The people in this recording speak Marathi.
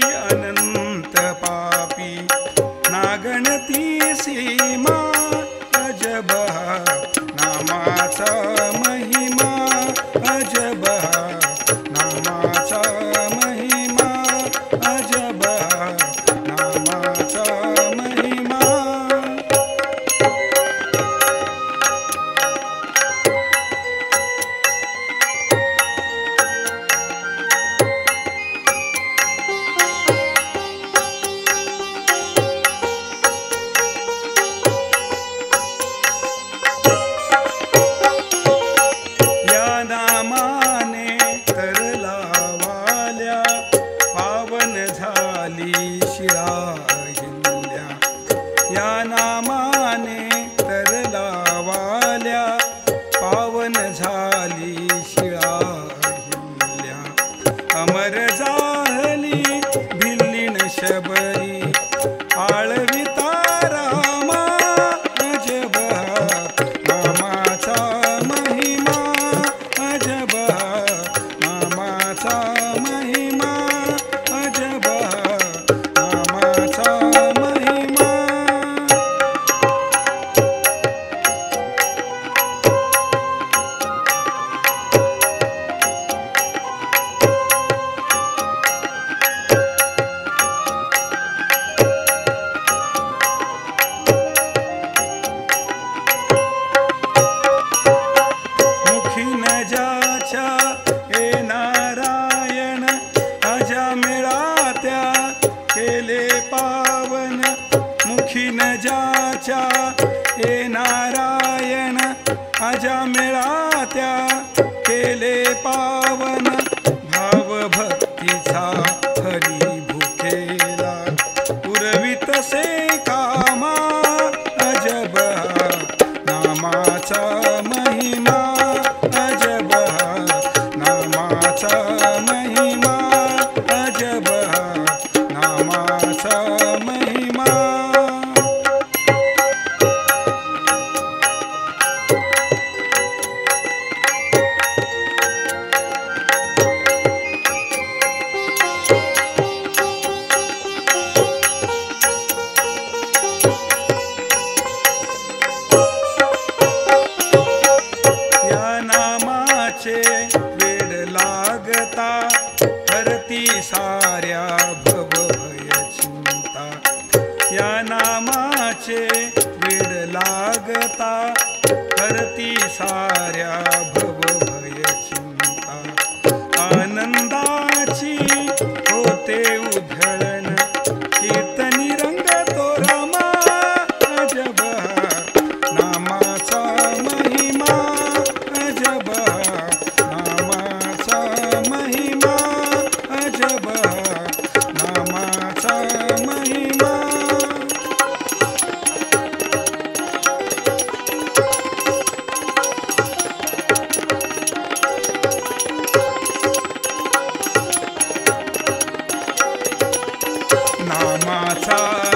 अनंत पापी नागणती सीमा अजब नामाचा महिमा अजब नामाचा महिमा अजब नामाचा महिमा या नामाने तरला वाल्या पावन झाली शिळा हिंडल्या अमर जाहली भिल्लीन शबरी आळविता रामा अजब नामाचा महिमा अजब नामाचा महिमा अजब नामाचा महिमा हे नारायण अजामिळात्या केले पावन मुखी न जाच्या हे नारायण अजामिळात्या केले पावन भाव भक्तीचा हरी भुकेला पुरवितसे कामा अजब नामाचा महिमा अजब नामाचा महिमा अजब नामाचा महिमा वेड लागता हरती साऱ्या भवभय चिंता या नामाचे वेड लागता हरती साऱ्या भवभय चिंता आनंदाची होते उधळण कीर्तनी रंग तो रामा अजब नामाचा महिमा अजब नामाचा महिमा अजब नामाचा महिमा नामाचा